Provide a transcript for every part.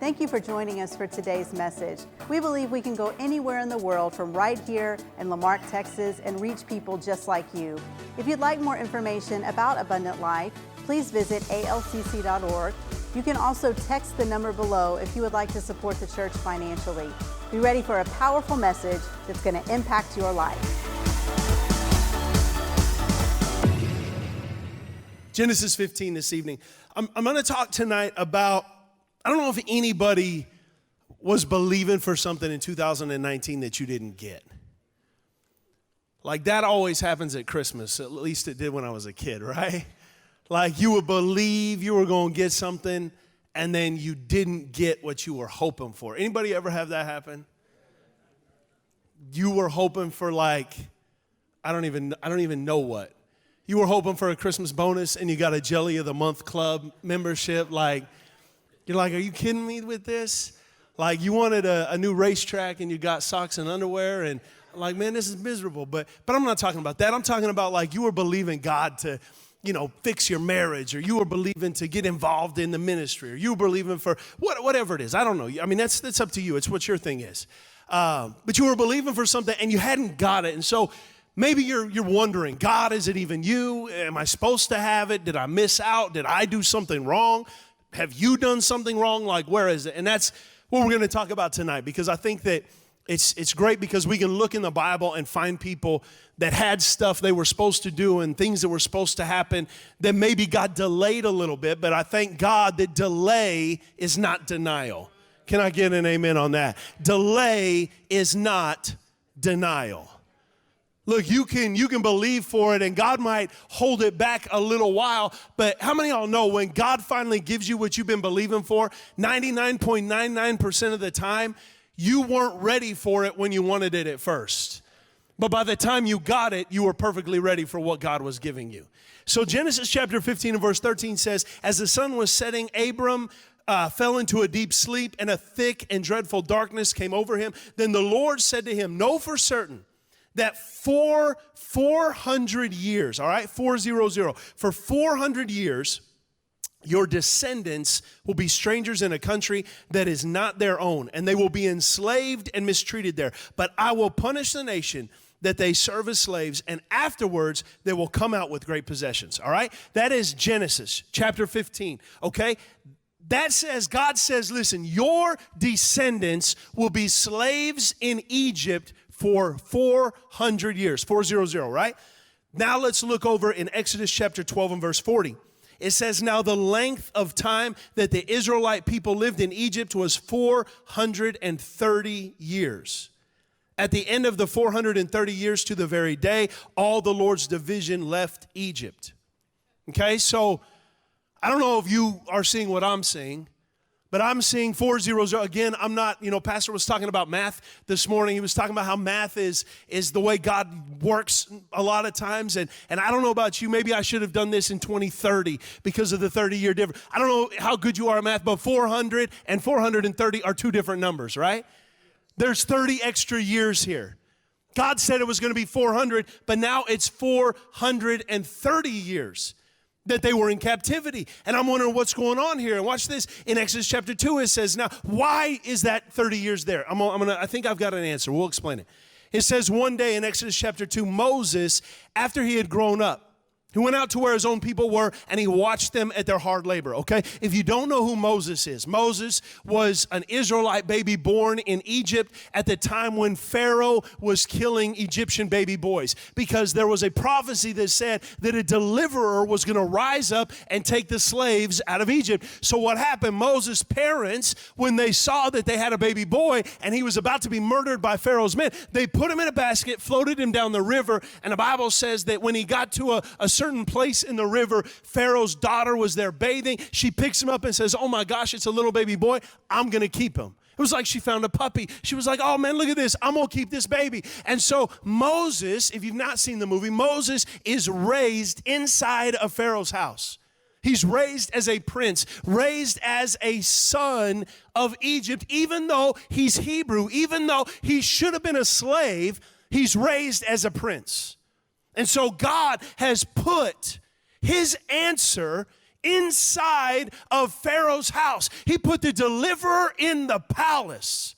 Thank you for joining us for today's message. We believe we can go anywhere in the world from right here in Marque, Texas, and reach people just like you. If you'd like more information about Abundant Life, please visit ALCC.org. You can also text the number below if you would like to support the church financially. Be ready for a powerful message that's going to impact your life. Genesis 15 this evening. I'm going to talk tonight about, I don't know if anybody was believing for something in 2019 that you didn't get. Like that always happens at Christmas, at least it did when I was a kid, right? Like you would believe you were going to get something and then you didn't get what you were hoping for. Anybody ever have that happen? You were hoping for like, I don't even know what. You were hoping for a Christmas bonus and you got a Jelly of the Month Club membership. Like, you're like, are you kidding me with this? Like, you wanted a new racetrack and you got socks and underwear and like, man, this is miserable. But I'm not talking about that. I'm talking about like you were believing God to, fix your marriage, or you were believing to get involved in the ministry, or you were believing for whatever it is. I don't know. I mean, that's up to you. It's what your thing is. But you were believing for something and you hadn't got it. And so maybe you're wondering, God, is it even you? Am I supposed to have it? Did I miss out? Did I do something wrong? Have you done something wrong? Like, where is it? And that's what we're going to talk about tonight, because I think that it's great because we can look in the Bible and find people that had stuff they were supposed to do and things that were supposed to happen that maybe got delayed a little bit. But I thank God that delay is not denial. Can I get an amen on that? Delay is not denial. Look, you can believe for it and God might hold it back a little while, but how many of y'all know when God finally gives you what you've been believing for, 99.99% of the time, you weren't ready for it when you wanted it at first. But by the time you got it, you were perfectly ready for what God was giving you. So Genesis chapter 15 and verse 13 says, as the sun was setting, Abram fell into a deep sleep, and a thick and dreadful darkness came over him. Then the Lord said to him, know for certain that for 400 years, all right, 400, for 400 years, your descendants will be strangers in a country that is not their own, and they will be enslaved and mistreated there. But I will punish the nation that they serve as slaves, and afterwards they will come out with great possessions, all right? That is Genesis chapter 15, okay? That says, God says, listen, your descendants will be slaves in Egypt for 400 years, 400, right? Now let's look over in Exodus chapter 12 and verse 40. It says, now the length of time that the Israelite people lived in Egypt was 430 years. At the end of the 430 years to the very day, all the Lord's division left Egypt. Okay, so I don't know if you are seeing what I'm seeing, but I'm seeing 400. Again, I'm not, Pastor was talking about math this morning. He was talking about how math is the way God works a lot of times. And I don't know about you, maybe I should have done this in 2030 because of the 30-year difference. I don't know how good you are at math, but 400 and 430 are two different numbers, right? There's 30 extra years here. God said it was going to be 400, but now it's 430 years that they were in captivity. And I'm wondering what's going on here. And watch this. In Exodus chapter 2, it says, now, why is that 30 years there? I think I've got an answer. We'll explain it. It says one day in Exodus chapter 2, Moses, after he had grown up, he went out to where his own people were, and he watched them at their hard labor, okay? If you don't know who Moses is, Moses was an Israelite baby born in Egypt at the time when Pharaoh was killing Egyptian baby boys, because there was a prophecy that said that a deliverer was going to rise up and take the slaves out of Egypt. So what happened? Moses' parents, when they saw that they had a baby boy and he was about to be murdered by Pharaoh's men, they put him in a basket, floated him down the river, and the Bible says that when he got to a certain place in the river, Pharaoh's daughter was there bathing. She picks him up and says, oh my gosh, it's a little baby boy. I'm going to keep him. It was like she found a puppy. She was like, oh man, look at this. I'm going to keep this baby. And so Moses, if you've not seen the movie, Moses is raised inside of Pharaoh's house. He's raised as a prince, raised as a son of Egypt, even though he's Hebrew, even though he should have been a slave, he's raised as a prince. And so God has put his answer inside of Pharaoh's house. He put the deliverer in the palace.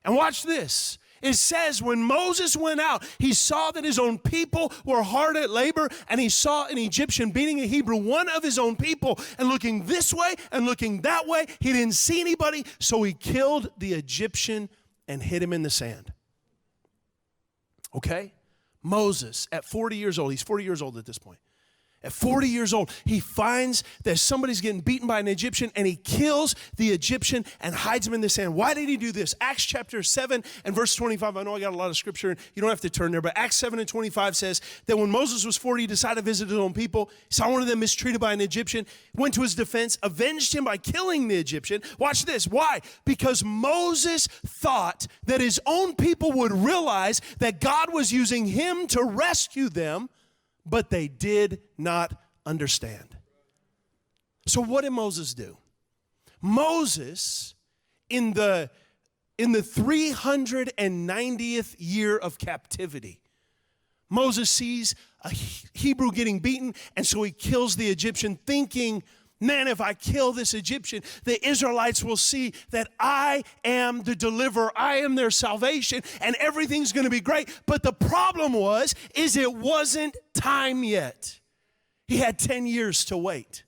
And watch this. It says when Moses went out, he saw that his own people were hard at labor, and he saw an Egyptian beating a Hebrew, one of his own people, and looking this way and looking that way. He didn't see anybody, so he killed the Egyptian and hid him in the sand. Okay? Moses, at 40 years old, he's 40 years old at this point. At 40 years old, he finds that somebody's getting beaten by an Egyptian, and he kills the Egyptian and hides him in the sand. Why did he do this? Acts chapter 7 and verse 25. I know I got a lot of scripture, and you don't have to turn there, but Acts 7 and 25 says that when Moses was 40, he decided to visit his own people. He saw one of them mistreated by an Egyptian, went to his defense, avenged him by killing the Egyptian. Watch this. Why? Because Moses thought that his own people would realize that God was using him to rescue them, but they did not understand. So what did Moses do? Moses, in the 390th year of captivity, Moses sees a Hebrew getting beaten, and so he kills the Egyptian, thinking, man, if I kill this Egyptian, the Israelites will see that I am the deliverer, I am their salvation, and everything's going to be great. But the problem is it wasn't time yet. He had 10 years to wait.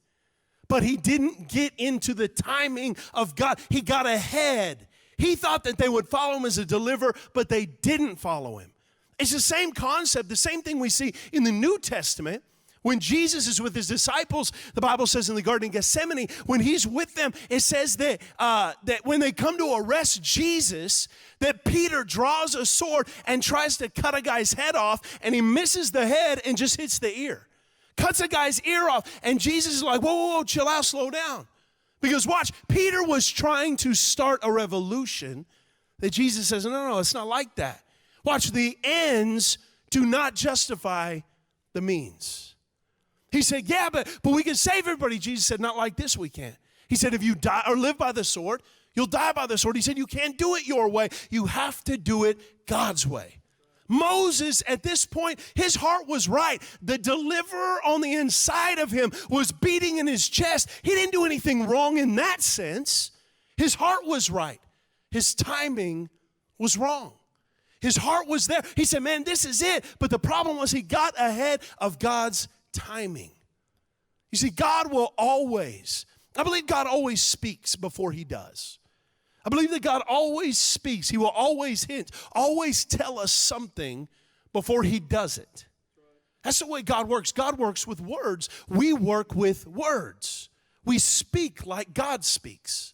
But he didn't get into the timing of God. He got ahead. He thought that they would follow him as a deliverer, but they didn't follow him. It's the same concept, the same thing we see in the New Testament. When Jesus is with his disciples, the Bible says in the Garden of Gethsemane, when he's with them, it says that when they come to arrest Jesus, that Peter draws a sword and tries to cut a guy's head off, and he misses the head and just hits the ear. Cuts a guy's ear off, and Jesus is like, whoa, chill out, slow down. Because watch, Peter was trying to start a revolution that Jesus says, no, it's not like that. Watch, the ends do not justify the means. He said, yeah, but we can save everybody. Jesus said, not like this we can't. He said, if you die or live by the sword, you'll die by the sword. He said, you can't do it your way. You have to do it God's way. Moses, at this point, his heart was right. The deliverer on the inside of him was beating in his chest. He didn't do anything wrong in that sense. His heart was right. His timing was wrong. His heart was there. He said, man, this is it. But the problem was he got ahead of God's timing. You see, God will always, I believe God always speaks before he does. I believe that God always speaks. He will always hint, always tell us something before he does it. That's the way God works. God works with words. We work with words. We speak like God speaks.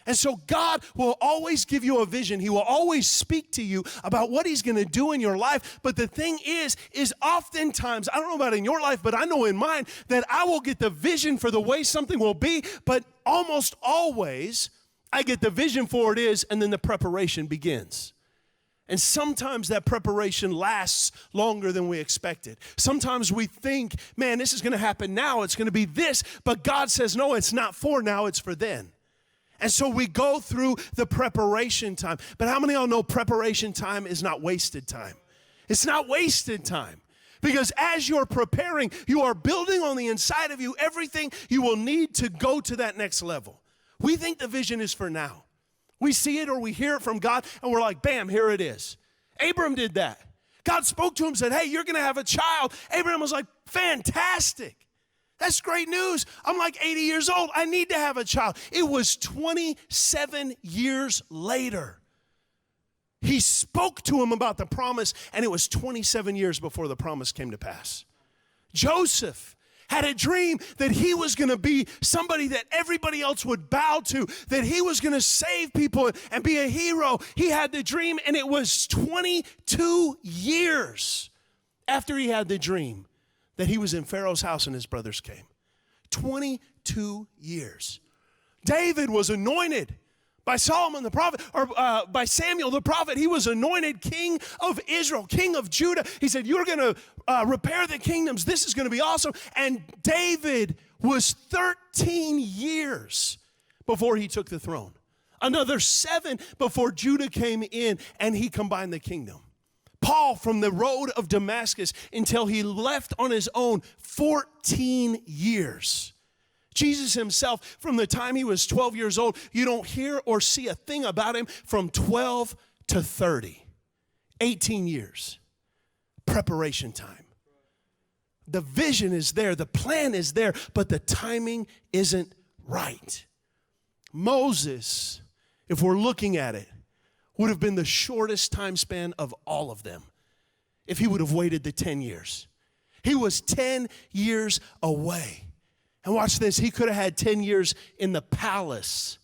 And so God will always give you a vision. He will always speak to you about what he's going to do in your life. But the thing is oftentimes, I don't know about in your life, but I know in mine, that I will get the vision for the way something will be, but almost always I get the vision for it is, and then the preparation begins. And sometimes that preparation lasts longer than we expected. Sometimes we think, man, this is going to happen now. It's going to be this. But God says, no, it's not for now. It's for then. And so we go through the preparation time. But how many of y'all know preparation time is not wasted time? It's not wasted time. Because as you're preparing, you are building on the inside of you everything you will need to go to that next level. We think the vision is for now. We see it or we hear it from God, and we're like, bam, here it is. Abram did that. God spoke to him and said, hey, you're going to have a child. Abraham was like, fantastic. That's great news. I'm like 80 years old. I need to have a child. It was 27 years later. He spoke to him about the promise, and it was 27 years before the promise came to pass. Joseph had a dream that he was going to be somebody that everybody else would bow to, that he was going to save people and be a hero. He had the dream, and it was 22 years after he had the dream that he was in Pharaoh's house and his brothers came. 22 years. David was anointed by Solomon the prophet, or by Samuel the prophet. He was anointed king of Israel, king of Judah. He said, you're going to repair the kingdoms. This is going to be awesome. And David was 13 years before he took the throne. Another 7 before Judah came in and he combined the kingdom. Paul, from the road of Damascus until he left on his own, 14 years. Jesus himself, from the time he was 12 years old, you don't hear or see a thing about him from 12 to 30. 18 years. Preparation time. The vision is there, the plan is there, but the timing isn't right. Moses, if we're looking at it, would have been the shortest time span of all of them if he would have waited the 10 years. He was 10 years away. And watch this, he could have had 10 years in the palace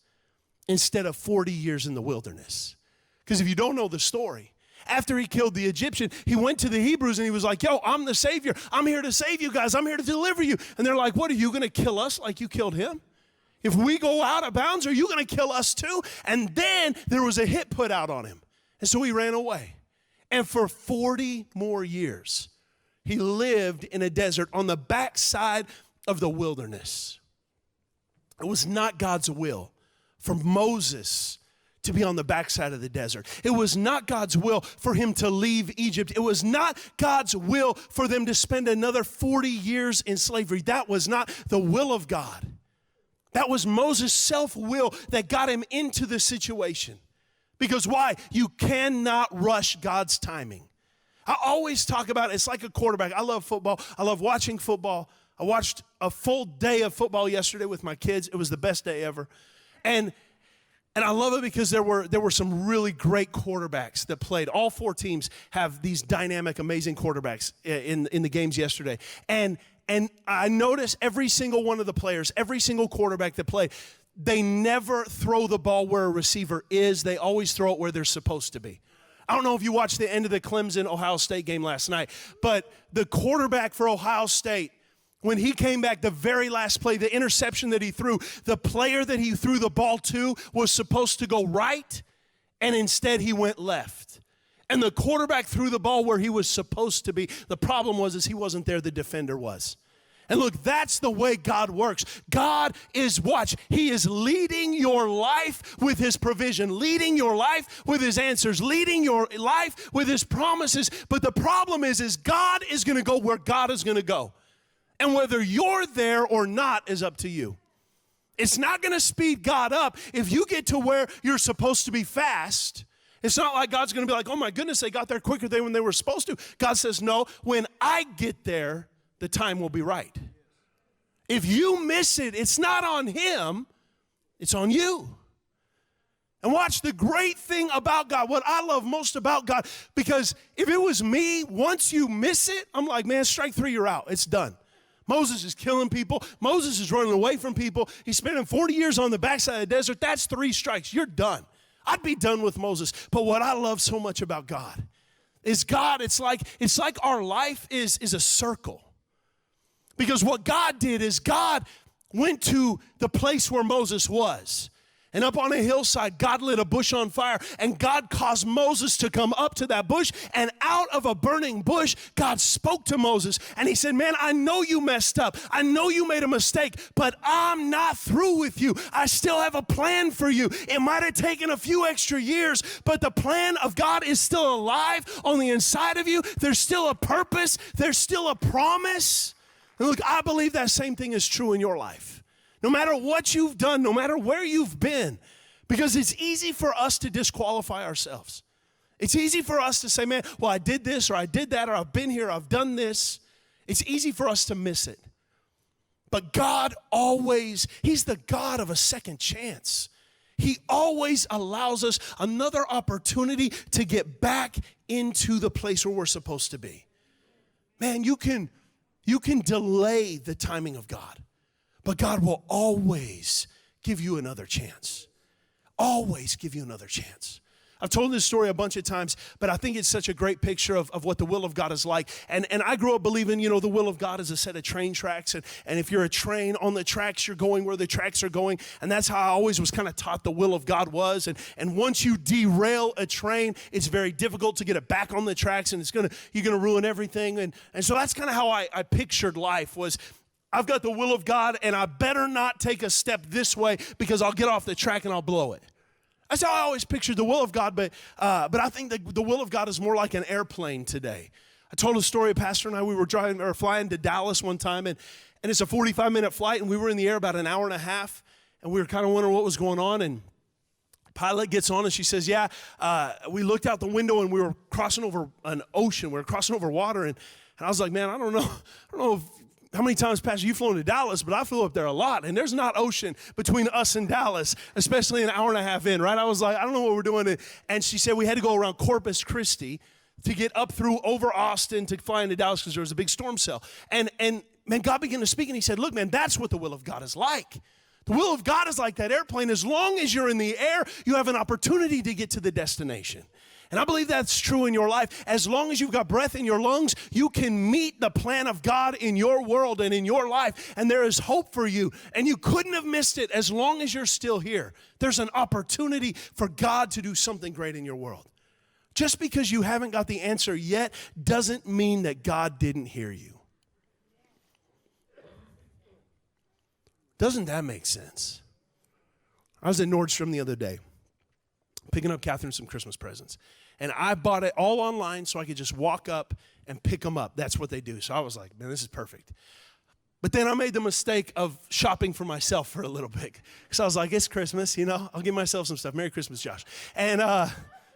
instead of 40 years in the wilderness. Because if you don't know the story, after he killed the Egyptian, he went to the Hebrews and he was like, yo, I'm the Savior. I'm here to save you guys. I'm here to deliver you. And they're like, what, are you going to kill us like you killed him? If we go out of bounds, are you going to kill us too? And then there was a hit put out on him. And so he ran away. And for 40 more years, he lived in a desert on the backside of the wilderness. It was not God's will for Moses to be on the backside of the desert. It was not God's will for him to leave Egypt. It was not God's will for them to spend another 40 years in slavery. That was not the will of God. That was Moses' self-will that got him into the situation. Because why? You cannot rush God's timing. I always talk about it's like a quarterback. I love football. I love watching football. I watched a full day of football yesterday with my kids. It was the best day ever. And I love it because there were some really great quarterbacks that played. All four teams have these dynamic, amazing quarterbacks in the games yesterday. And I noticed every single one of the players, every single quarterback that played, they never throw the ball where a receiver is. They always throw it where they're supposed to be. I don't know if you watched the end of the Clemson-Ohio State game last night, but the quarterback for Ohio State, when he came back, the very last play, the interception that he threw, the player that he threw the ball to was supposed to go right, and instead he went left. And the quarterback threw the ball where he was supposed to be. The problem was he wasn't there, the defender was. And look, that's the way God works. God is, watch, he is leading your life with his provision, leading your life with his answers, leading your life with his promises. But the problem is God is going to go where God is going to go. And whether you're there or not is up to you. It's not going to speed God up. If you get to where you're supposed to be fast, it's not like God's going to be like, oh my goodness, they got there quicker than when they were supposed to. God says, no, when I get there, the time will be right. If you miss it, it's not on him, it's on you. And watch the great thing about God, what I love most about God, because if it was me, once you miss it, I'm like, man, strike three, you're out. It's done. Moses is killing people. Moses is running away from people. He's spending 40 years on the backside of the desert. That's 3 strikes. You're done. I'd be done with Moses. But what I love so much about God is God, it's like our life is a circle. Because what God did is God went to the place where Moses was. And up on a hillside, God lit a bush on fire, and God caused Moses to come up to that bush, and out of a burning bush, God spoke to Moses, and he said, man, I know you messed up. I know you made a mistake, but I'm not through with you. I still have a plan for you. It might have taken a few extra years, but the plan of God is still alive on the inside of you. There's still a purpose. There's still a promise. And look, I believe that same thing is true in your life. No matter what you've done, no matter where you've been, because it's easy for us to disqualify ourselves. It's easy for us to say, man, well, I did this or I did that or I've been here, I've done this. It's easy for us to miss it. But God always, he's the God of a second chance. He always allows us another opportunity to get back into the place where we're supposed to be. Man, you can delay the timing of God. But God will always give you another chance. Always give you another chance. I've told this story a bunch of times, but I think it's such a great picture of what the will of God is like. And I grew up believing, the will of God is a set of train tracks. And if you're a train on the tracks, you're going where the tracks are going. And that's how I always was kind of taught the will of God was. And once you derail a train, it's very difficult to get it back on the tracks, and you're gonna ruin everything. And so that's kind of how I pictured life was, I've got the will of God, and I better not take a step this way because I'll get off the track and I'll blow it. That's how I always pictured the will of God, but I think the will of God is more like an airplane today. I told a story, Pastor and I, we were flying to Dallas one time, and and it's a 45-minute flight, and we were in the air about an hour and a half, and we were kind of wondering what was going on, and pilot gets on, and she says, we looked out the window, and we were crossing over an ocean. We were crossing over water, and I was like, man, I don't know how many times, Pastor, you've flown to Dallas, but I flew up there a lot, and there's not ocean between us and Dallas, especially an hour and a half in, right? I was like, I don't know what we're doing. And she said we had to go around Corpus Christi to get up through over Austin to fly into Dallas because there was a big storm cell. And man, God began to speak, and he said, look, man, that's what the will of God is like. The will of God is like that airplane. As long as you're in the air, you have an opportunity to get to the destination. And I believe that's true in your life. As long as you've got breath in your lungs, you can meet the plan of God in your world and in your life. And there is hope for you. And you couldn't have missed it as long as you're still here. There's an opportunity for God to do something great in your world. Just because you haven't got the answer yet doesn't mean that God didn't hear you. Doesn't that make sense? I was at Nordstrom the other day, picking up Catherine some Christmas presents. And I bought it all online so I could just walk up and pick them up. That's what they do. So I was like, man, this is perfect. But then I made the mistake of shopping for myself for a little bit. Because I was like, it's Christmas, I'll give myself some stuff. Merry Christmas, Josh. And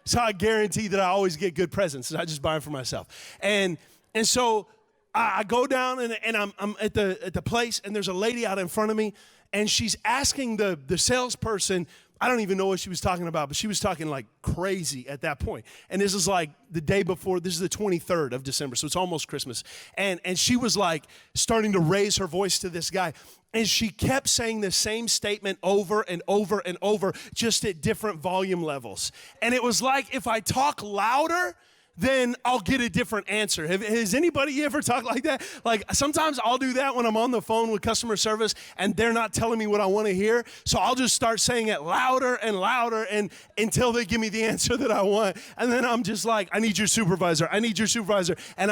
so I guarantee that I always get good presents, and I just buy them for myself. And so I go down, and I'm at the place, and there's a lady out in front of me, and she's asking the salesperson, I don't even know what she was talking about, but she was talking like crazy at that point. And this is like the day before, this is the 23rd of December, so it's almost Christmas. And she was like starting to raise her voice to this guy. And she kept saying the same statement over and over and over, just at different volume levels. And it was like, if I talk louder, then I'll get a different answer. Has anybody ever talked like that? Like sometimes I'll do that when I'm on the phone with customer service and they're not telling me what I want to hear. So I'll just start saying it louder and louder and until they give me the answer that I want. And then I'm just like, I need your supervisor. I need your supervisor. And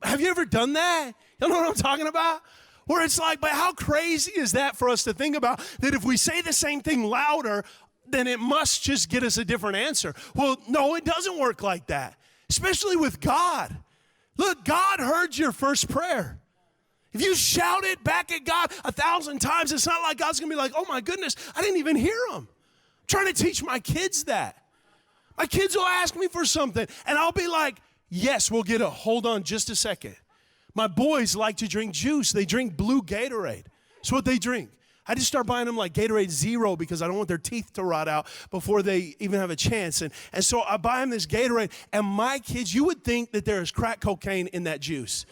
have you ever done that? You know what I'm talking about? Where it's like, but how crazy is that for us to think about that if we say the same thing louder, then it must just get us a different answer. Well, no, it doesn't work like that, especially with God. Look, God heard your first prayer. If you shout it back at God 1,000 times, it's not like God's going to be like, oh my goodness, I didn't even hear him. I'm trying to teach my kids that. My kids will ask me for something, and I'll be like, yes, we'll get it. Hold on just a second. My boys like to drink juice. They drink blue Gatorade. That's what they drink. I just start buying them like Gatorade Zero because I don't want their teeth to rot out before they even have a chance. And so I buy them this Gatorade, and my kids, you would think that there is crack cocaine in that juice.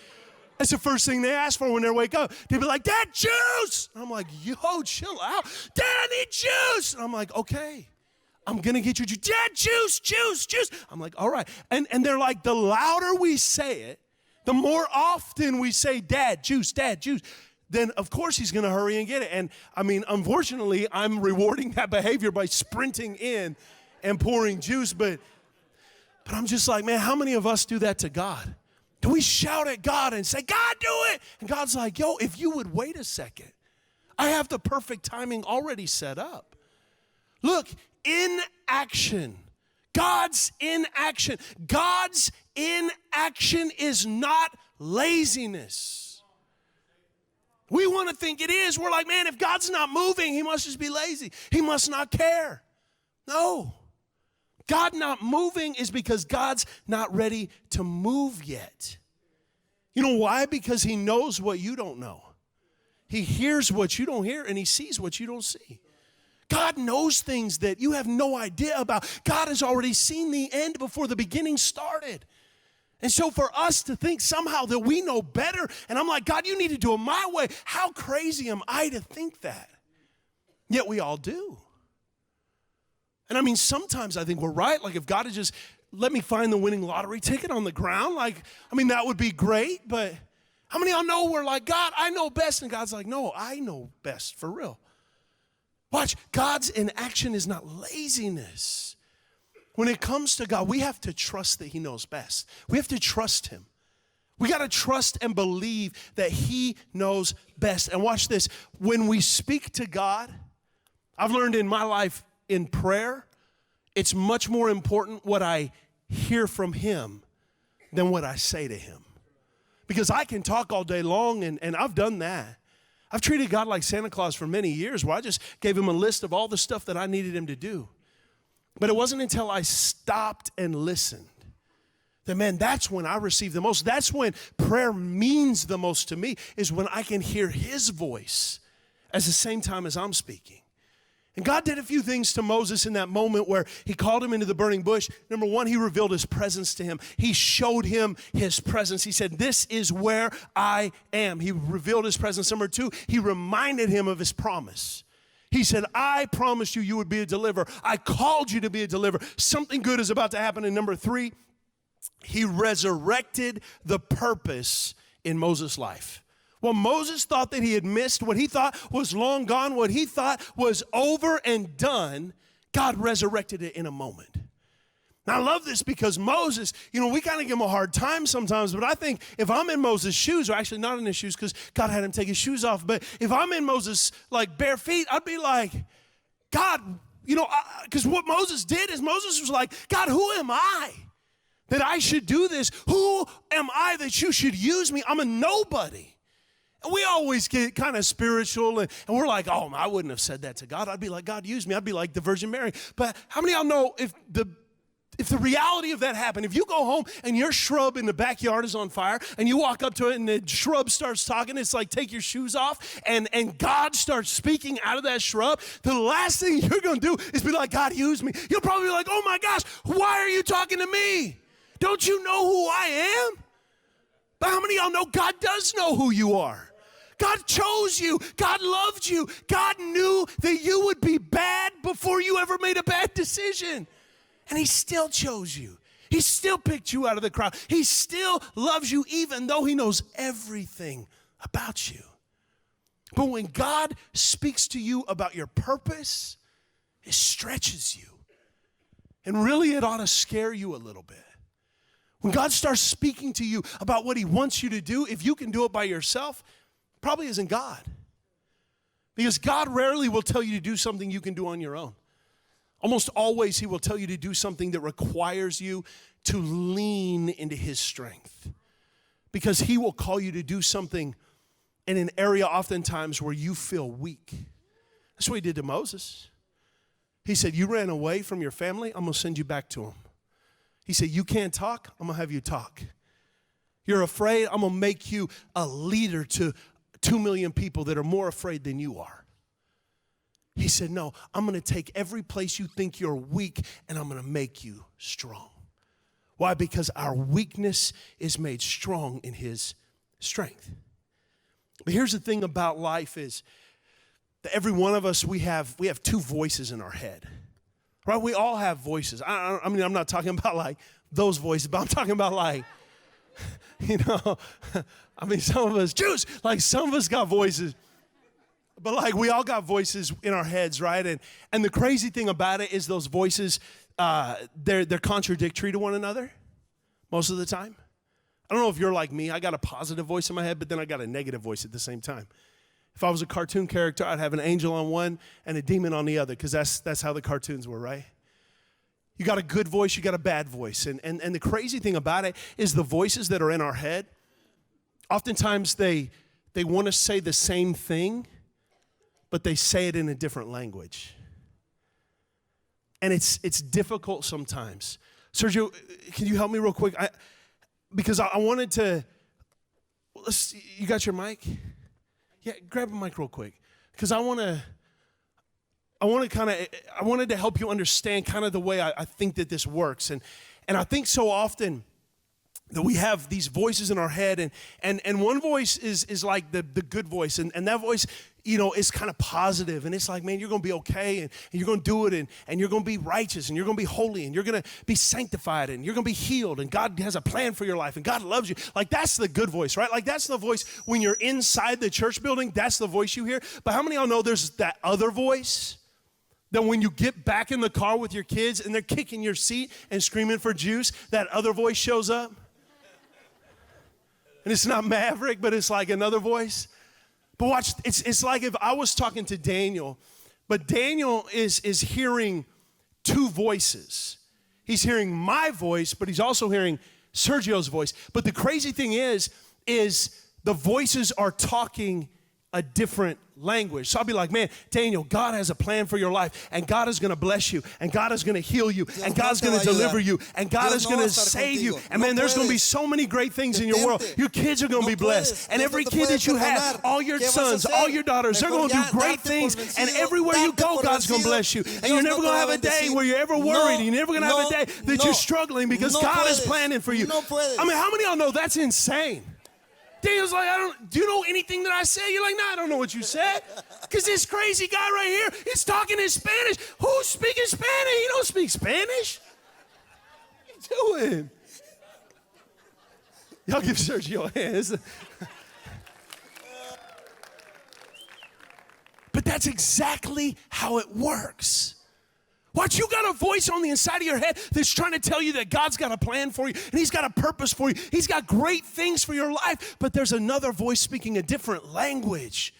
That's the first thing they ask for when they wake up. They'd be like, Dad, juice! And I'm like, yo, chill out. Dad, I need juice! And I'm like, okay, I'm going to get you juice. Dad, juice, juice, juice. I'm like, all right. And they're like, the louder we say it, the more often we say, Dad, juice, then of course he's going to hurry and get it. And I mean, unfortunately, I'm rewarding that behavior by sprinting in and pouring juice. But I'm just like, man, how many of us do that to God? Do we shout at God and say, God, do it? And God's like, yo, if you would wait a second, I have the perfect timing already set up. Look, inaction. God's inaction. God's inaction is not laziness. We want to think it is. We're like, man, if God's not moving, he must just be lazy. He must not care. No. God not moving is because God's not ready to move yet. You know why? Because he knows what you don't know. He hears what you don't hear, and he sees what you don't see. God knows things that you have no idea about. God has already seen the end before the beginning started. And so for us to think somehow that we know better, and I'm like, God, you need to do it my way. How crazy am I to think that? Yet we all do. And I mean, sometimes I think we're right. Like if God had just let me find the winning lottery ticket on the ground, like, I mean, that would be great. But how many of y'all know we're like, God, I know best. And God's like, no, I know best for real. Watch, God's inaction is not laziness. When it comes to God, we have to trust that he knows best. We have to trust him. We got to trust and believe that he knows best. And watch this. When we speak to God, I've learned in my life in prayer, it's much more important what I hear from him than what I say to him. Because I can talk all day long, and I've done that. I've treated God like Santa Claus for many years, where I just gave him a list of all the stuff that I needed him to do. But it wasn't until I stopped and listened that, man, that's when I received the most. That's when prayer means the most to me, is when I can hear his voice at the same time as I'm speaking. And God did a few things to Moses in that moment where he called him into the burning bush. Number one, he revealed his presence to him. He showed him his presence. He said, this is where I am. He revealed his presence. Number two, he reminded him of his promise. He said, I promised you would be a deliverer. I called you to be a deliverer. Something good is about to happen. And number three, he resurrected the purpose in Moses' life. Well, Moses thought that he had missed, what he thought was long gone, what he thought was over and done, God resurrected it in a moment. Now, I love this because Moses, we kind of give him a hard time sometimes, but I think if I'm in Moses' shoes, or actually not in his shoes because God had him take his shoes off, but if I'm in Moses' bare feet, I'd be like, God, because what Moses did is Moses was like, God, who am I that I should do this? Who am I that you should use me? I'm a nobody. And we always get kind of spiritual, and we're like, oh, I wouldn't have said that to God. I'd be like, God, use me. I'd be like the Virgin Mary. But how many of y'all know if the reality of that happened, if you go home and your shrub in the backyard is on fire, and you walk up to it and the shrub starts talking, it's like take your shoes off, and God starts speaking out of that shrub, the last thing you're going to do is be like, God, use me. You'll probably be like, oh my gosh, why are you talking to me? Don't you know who I am? But how many of y'all know God does know who you are? God chose you. God loved you. God knew that you would be bad before you ever made a bad decision. And he still chose you. He still picked you out of the crowd. He still loves you even though he knows everything about you. But when God speaks to you about your purpose, it stretches you. And really it ought to scare you a little bit. When God starts speaking to you about what he wants you to do, if you can do it by yourself, probably isn't God. Because God rarely will tell you to do something you can do on your own. Almost always he will tell you to do something that requires you to lean into his strength. Because he will call you to do something in an area oftentimes where you feel weak. That's what he did to Moses. He said, you ran away from your family, I'm going to send you back to them. He said, you can't talk, I'm going to have you talk. You're afraid, I'm going to make you a leader to 2 million people that are more afraid than you are. He said, no, I'm going to take every place you think you're weak and I'm going to make you strong. Why? Because our weakness is made strong in his strength. But here's the thing about life is that every one of us, we have two voices in our head. Right? We all have voices. I mean, I'm not talking about like those voices, but I'm talking about like, I mean, some of us, some of us got voices, but like we all got voices in our heads, right? And the crazy thing about it is those voices, they're contradictory to one another most of the time. I don't know if you're like me. I got a positive voice in my head, but then I got a negative voice at the same time. If I was a cartoon character, I'd have an angel on one and a demon on the other, because that's how the cartoons were, right? You got a good voice, you got a bad voice. And the crazy thing about it is the voices that are in our head, oftentimes they want to say the same thing, but they say it in a different language. And it's difficult sometimes. Sergio, can you help me real quick? Because I wanted to, you got your mic? Yeah, grab a mic real quick. Because I wanted to help you understand kind of the way I think that this works. And I think so often that we have these voices in our head, and one voice is like the good voice, and that voice, is kind of positive, and it's like, man, you're going to be okay, and you're going to do it, and you're going to be righteous, and you're going to be holy, and you're going to be sanctified, and you're going to be healed, and God has a plan for your life, and God loves you. Like, that's the good voice, right? Like, that's the voice when you're inside the church building, that's the voice you hear. But how many of y'all know there's that other voice? That when you get back in the car with your kids and they're kicking your seat and screaming for juice, that other voice shows up? And it's not Maverick, but it's like another voice. But watch, it's like if I was talking to Daniel, but Daniel is hearing two voices. He's hearing my voice, but he's also hearing Sergio's voice. But the crazy thing is is the voices are talking a different language. So I'll be like, man, Daniel, God has a plan for your life, and God is going to bless you, and God is going to heal you, and God's going to deliver you, and God is going to save you. And man, there's going to be so many great things in your world. Your kids are going to be blessed. And every kid that you have, all your sons, all your daughters, they're going to do great things. And everywhere you go, God's going to bless you. And you're never going to have a day where you're ever worried. You're never going to have a day that you're struggling because God is planning for you. I mean, how many of y'all know that's insane? Daniel's like, do you know anything that I said? You're like, no, I don't know what you said. Because this crazy guy right here is talking in Spanish. Who's speaking Spanish? You don't speak Spanish. What are you doing? Y'all give Sergio a hand. But that's exactly how it works. Watch, you got a voice on the inside of your head that's trying to tell you that God's got a plan for you and He's got a purpose for you. He's got great things for your life. But there's another voice speaking a different language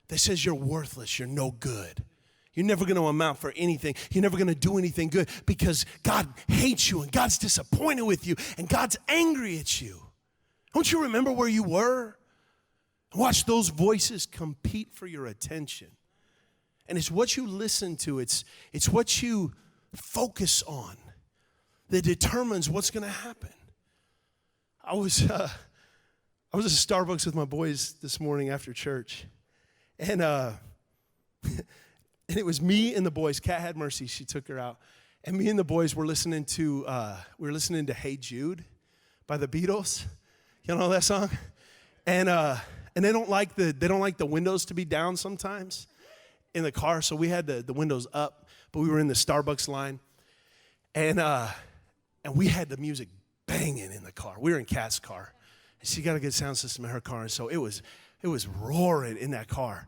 that says you're worthless, you're no good. You're never going to amount for anything. You're never going to do anything good because God hates you and God's disappointed with you and God's angry at you. Don't you remember where you were? Watch those voices compete for your attention. And it's what you listen to, it's what you focus on that determines what's going to happen. I was at Starbucks with my boys this morning after church, and it was me and the boys. Kat had mercy; she took her out, and me and the boys were listening to "Hey Jude" by the Beatles. You know that song? And they don't like the windows to be down sometimes in the car, so we had the windows up, but we were in the Starbucks line, and we had the music banging in the car. We were in Kat's car, and she got a good sound system in her car, and so it was roaring in that car.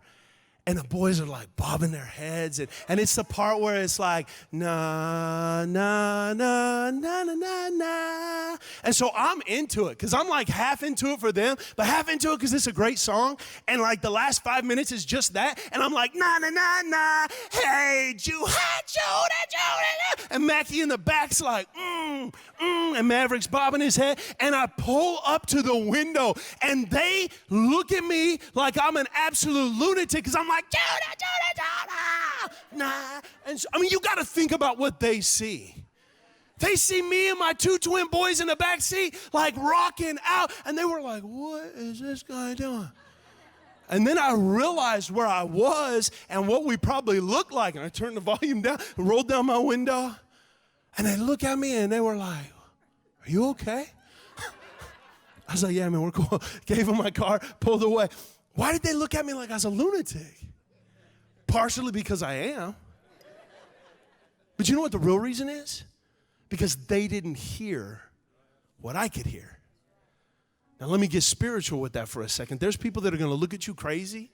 And the boys are like bobbing their heads, and it's the part where it's like, na, na, na, na, na, na, na. And so I'm into it, because I'm like half into it for them, but half into it because it's a great song. And like the last 5 minutes is just that. And I'm like, na, na, na, na, hey, Jude, and Mackie in the back's like, and Maverick's bobbing his head. And I pull up to the window, and they look at me like I'm an absolute lunatic, because I'm like, nah. And so, I mean, you got to think about what they see. They see me and my two twin boys in the back seat, like rocking out, and they were like, what is this guy doing? And then I realized where I was and what we probably looked like, and I turned the volume down, rolled down my window, and they look at me, and they were like, are you okay? I was like, yeah, man, we're cool. Gave them my car, pulled away. Why did they look at me like I was a lunatic? Partially because I am. But you know what the real reason is? Because they didn't hear what I could hear. Now let me get spiritual with that for a second. There's people that are going to look at you crazy.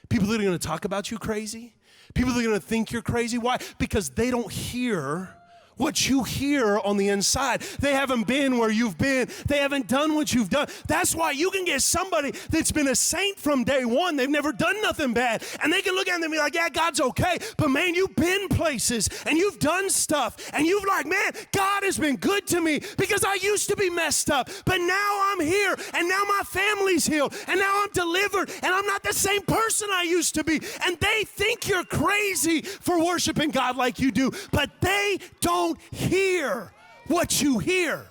People that are going to talk about you crazy. People that are going to think you're crazy. Why? Because they don't hear what you hear on the inside. They haven't been where you've been. They haven't done what you've done. That's why you can get somebody that's been a saint from day one. They've never done nothing bad. And they can look at them and be like, yeah, God's okay. But man, you've been places and you've done stuff. And you've like, man, God has been good to me because I used to be messed up. But now I'm here and now my family's healed. And now I'm delivered and I'm not the same person I used to be. And they think you're crazy for worshiping God like you do. But they don't hear what you hear.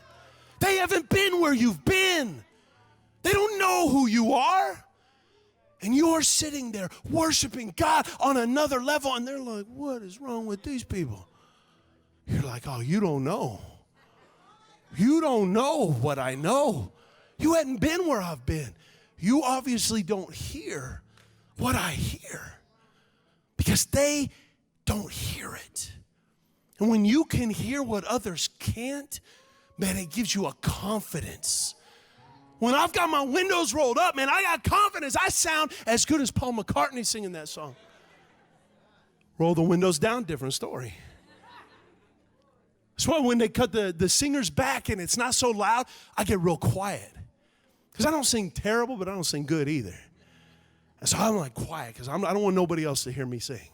They haven't been where you've been. They don't know who you are. And you're sitting there worshiping God on another level, and they're like, what is wrong with these people? You're like, oh, you don't know. You don't know what I know. You hadn't been where I've been. You obviously don't hear what I hear because they don't hear it. And when you can hear what others can't, man, it gives you a confidence. When I've got my windows rolled up, man, I got confidence. I sound as good as Paul McCartney singing that song. Roll the windows down, different story. That's why when they cut the singers back and it's not so loud, I get real quiet. Because I don't sing terrible, but I don't sing good either. And so I'm like quiet because I don't want nobody else to hear me sing.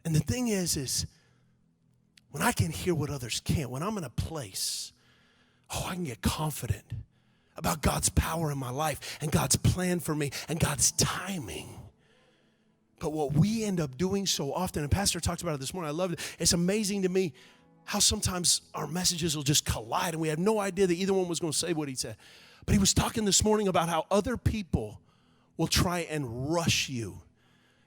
And the thing is when I can hear what others can't, when I'm in a place, I can get confident. about God's power in my life and God's plan for me and God's timing. But what we end up doing so often, and Pastor talked about it this morning, I loved it. It's amazing to me how sometimes our messages will just collide and we have no idea that either one was going to say what he said. But he was talking this morning about how other people will try and rush you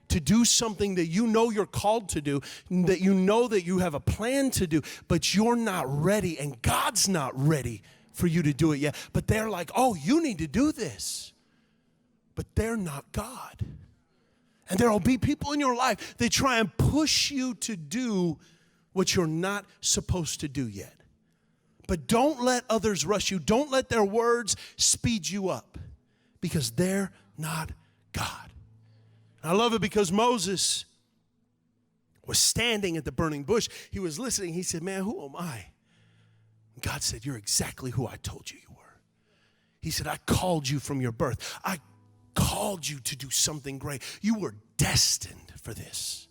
to do something that you know you're called to do, that you know that you have a plan to do, but you're not ready and God's not ready for you to do it yet. But they're like, oh, you need to do this. But they're not God. And there will be people in your life that try and push you to do what you're not supposed to do yet. But don't let others rush you. Don't let their words speed you up because they're not God. I love it because Moses was standing at the burning bush. He was listening. He said, man, who am I? And God said, you're exactly who I told you you were. He said, I called you from your birth. I called you to do something great. You were destined for this.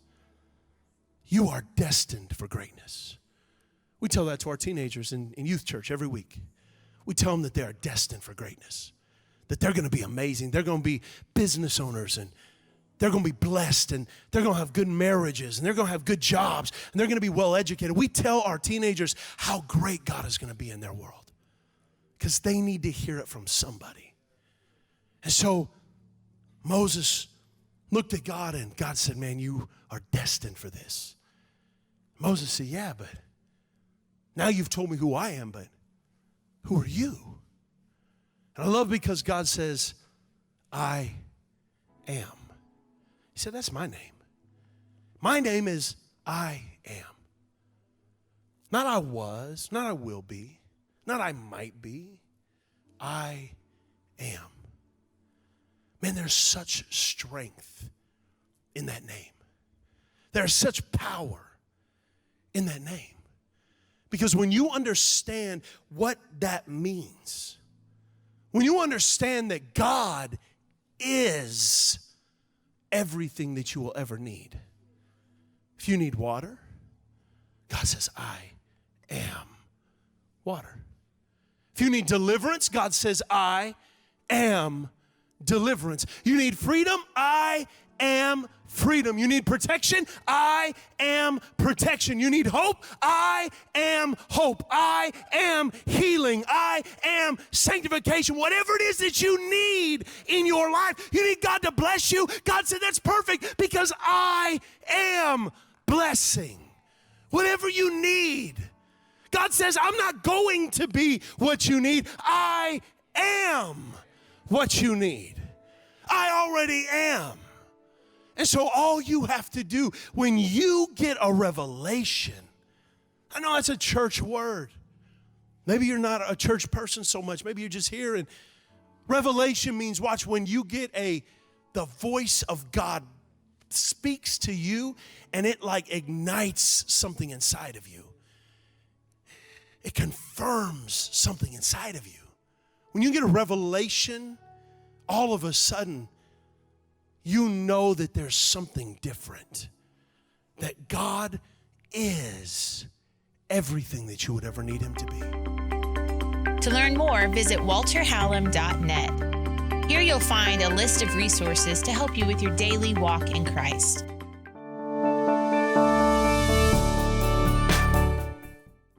You are destined for greatness. We tell that to our teenagers in youth church every week. We tell them that they are destined for greatness, that they're going to be amazing. They're going to be business owners and they're going to be blessed and they're going to have good marriages and they're going to have good jobs and they're going to be well educated. We tell our teenagers how great God is going to be in their world because they need to hear it from somebody. And so Moses looked at God and God said, man, you are destined for this. Moses said, yeah, but now you've told me who I am, but who are you? And I love because God says, I am. He said, that's my name. My name is I am. Not I was, not I will be, not I might be. I am. Man, there's such strength in that name. There's such power in that name. Because when you understand what that means, when you understand that God is everything that you will ever need. If you need water, God says, I am water. If you need deliverance, God says, I am deliverance. You need freedom, I am freedom. You need protection, I am protection. You need hope, I am hope. I am healing, I am sanctification. Whatever it is that you need in your life, you need God to bless you. God said that's perfect because I am blessing. Whatever you need, God says I'm not going to be what you need. I am what you need. I already am. And so all you have to do when you get a revelation, I know that's a church word. Maybe you're not a church person so much. Maybe you're just here. And revelation means, watch, when you get the voice of God speaks to you and it like ignites something inside of you. It confirms something inside of you. When you get a revelation, all of a sudden, you know that there's something different. That God is everything that you would ever need him to be. To learn more, visit walterhallam.net. Here you'll find a list of resources to help you with your daily walk in Christ.